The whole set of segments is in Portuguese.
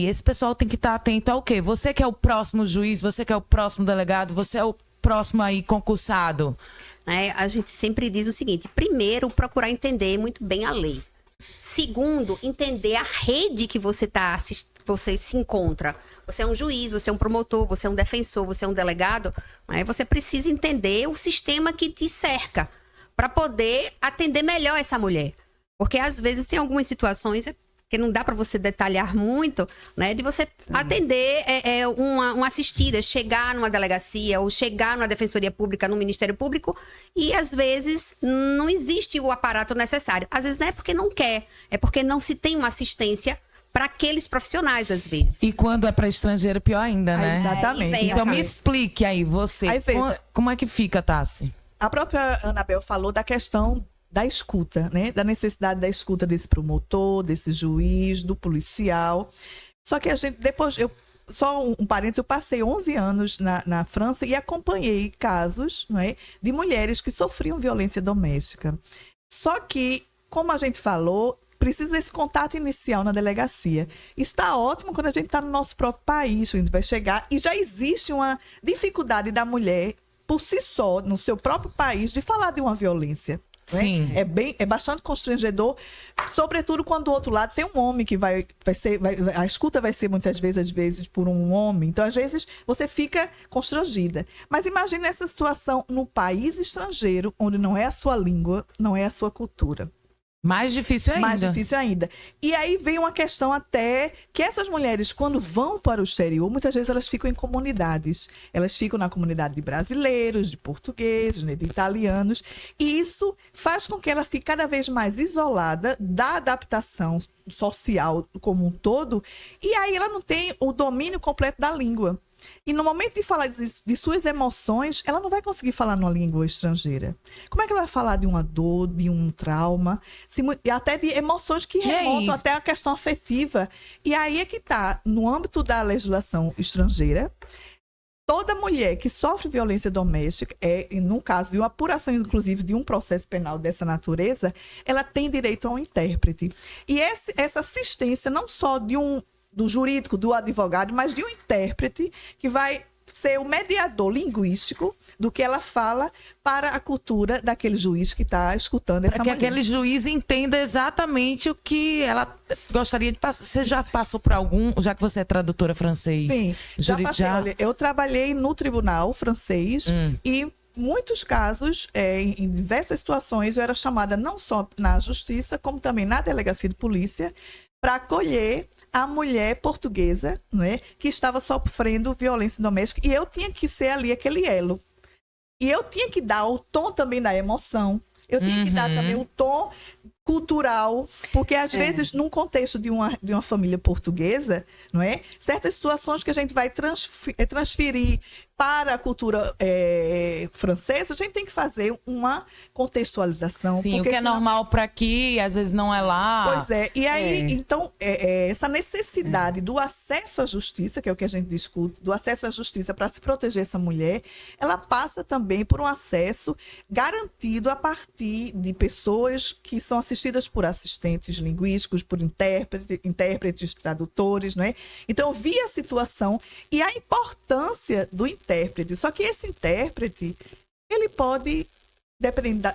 E esse pessoal tem que estar atento ao quê? Você que é o próximo juiz, você que é o próximo delegado, você é o próximo aí concursado. A gente sempre diz o seguinte: primeiro, procurar entender muito bem a lei. Segundo, entender a rede que você se encontra. Você é um juiz, você é um promotor, você é um defensor, você é um delegado. Você precisa entender o sistema que te cerca para poder atender melhor essa mulher. Porque às vezes tem algumas situações que não dá para você detalhar muito, né? De você atender uma assistida, chegar numa delegacia ou chegar numa defensoria pública, no Ministério Público, e às vezes não existe o aparato necessário. Às vezes não é porque não quer, é porque não se tem uma assistência para aqueles profissionais, às vezes. E quando é para estrangeiro, pior ainda, né? Exatamente. Então me explique aí, você, como é que fica, Tassi? A própria Anabel falou da questão da escuta, né? Da necessidade da escuta desse promotor, desse juiz, do policial. Só que a gente, depois, só um parênteses, eu passei 11 anos na França e acompanhei casos, não é, de mulheres que sofriam violência doméstica. Só que, como a gente falou, precisa desse contato inicial na delegacia. Está ótimo quando a gente está no nosso próprio país, a gente vai chegar e já existe uma dificuldade da mulher, por si só, no seu próprio país, de falar de uma violência. Sim. É bastante constrangedor, sobretudo quando do outro lado tem um homem que a escuta vai ser muitas vezes por um homem, então às vezes você fica constrangida. Mas imagine essa situação no país estrangeiro, onde não é a sua língua, não é a sua cultura. Mais difícil ainda. Mais difícil ainda. E aí vem uma questão até que essas mulheres, quando vão para o exterior, muitas vezes elas ficam em comunidades. Elas ficam na comunidade de brasileiros, de portugueses, né, de italianos. E isso faz com que ela fique cada vez mais isolada da adaptação social como um todo. E aí ela não tem o domínio completo da língua. E no momento de falar de suas emoções, ela não vai conseguir falar numa língua estrangeira. Como é que ela vai falar de uma dor, de um trauma, e até de emoções que remontam até a questão afetiva? E aí é que está, no âmbito da legislação estrangeira, toda mulher que sofre violência doméstica, no caso de uma apuração, inclusive, de um processo penal dessa natureza, ela tem direito a um intérprete. E essa assistência não só do jurídico, do advogado, mas de um intérprete que vai ser o mediador linguístico do que ela fala para a cultura daquele juiz que está escutando essa mulher. Para que aquele juiz entenda exatamente o que ela gostaria de passar. Você já passou por algum, já que você é tradutora francês? Sim, já passei. Olha, eu trabalhei no tribunal francês e muitos casos, em diversas situações, eu era chamada não só na justiça, como também na delegacia de polícia, para acolher a mulher portuguesa, não é, que estava sofrendo violência doméstica, e eu tinha que ser ali aquele elo. E eu tinha que dar o tom também da emoção, eu tinha que dar também o tom cultural, porque às vezes, num contexto de uma família portuguesa, não é, certas situações que a gente vai transferir para a cultura francesa, a gente tem que fazer uma contextualização. Sim, o que é normal para aqui, às vezes não é lá. Pois é, e aí, então, essa necessidade do acesso à justiça, que é o que a gente discute, do acesso à justiça para se proteger essa mulher, ela passa também por um acesso garantido a partir de pessoas que são assistidas por assistentes linguísticos, por intérpretes, tradutores, não é? Então, eu vi a situação e a importância do intérprete. Só que esse intérprete, ele pode, dependendo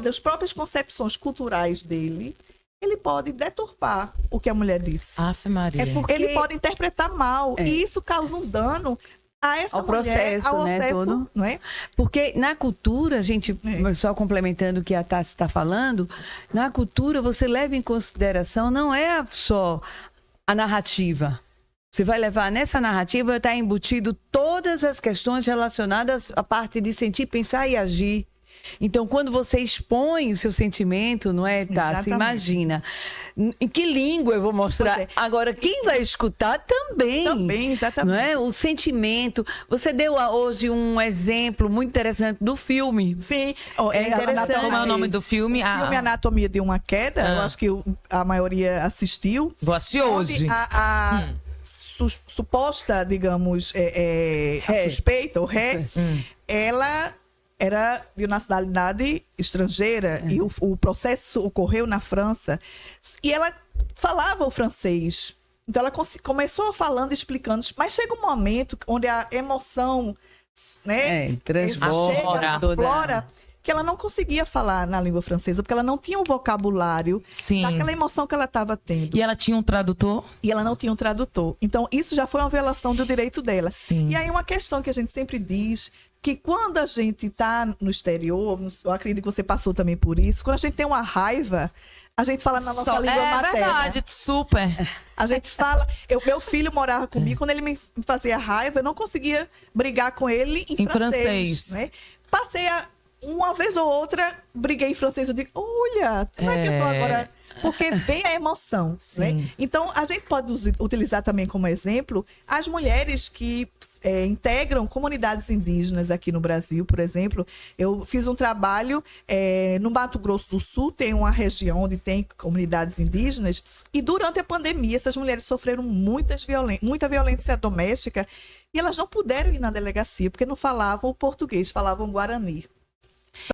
das próprias concepções culturais dele, ele pode deturpar o que a mulher disse. Ave Maria. Ele pode interpretar mal e isso causa um dano a essa mulher, ao processo, todo, não é? Porque na cultura, gente, só complementando o que a Tassi está falando, na cultura você leva em consideração, não é só a narrativa. Você vai levar nessa narrativa, está embutido todas as questões relacionadas à parte de sentir, pensar e agir. Então, quando você expõe o seu sentimento, não é, Tassi? Imagina. Em que língua eu vou mostrar? Agora, quem vai escutar também. Também, exatamente. Não é? O sentimento. Você deu hoje um exemplo muito interessante do filme. Sim. Como é o nome do filme? O filme Anatomia de uma Queda. Eu acho que a maioria assistiu. Vou assistir hoje. Suposta, digamos, a suspeita, o ré, ela era de nacionalidade estrangeira e o processo ocorreu na França. E ela falava o francês, Então, ela começou falando, explicando, mas chega um momento onde a emoção, né, transborda, chega, aflora, que ela não conseguia falar na língua francesa, porque ela não tinha um vocabulário Sim. daquela emoção que ela estava tendo. E ela tinha um tradutor? E ela não tinha um tradutor. Então, isso já foi uma violação do direito dela. Sim. E aí, uma questão que a gente sempre diz, que quando a gente está no exterior, eu acredito que você passou também por isso, quando a gente tem uma raiva, a gente fala na nossa língua materna. É verdade, super. A gente fala... Meu filho morava comigo, quando ele me fazia raiva, eu não conseguia brigar com ele em francês. Né? Passei uma vez ou outra, briguei em francês, eu digo, olha, como é que eu tô agora... Porque vem a emoção, né? Então, a gente pode utilizar também como exemplo as mulheres que integram comunidades indígenas aqui no Brasil, por exemplo. Eu fiz um trabalho no Mato Grosso do Sul, tem uma região onde tem comunidades indígenas, e durante a pandemia essas mulheres sofreram muita violência doméstica, e elas não puderam ir na delegacia, porque não falavam o português, falavam guarani.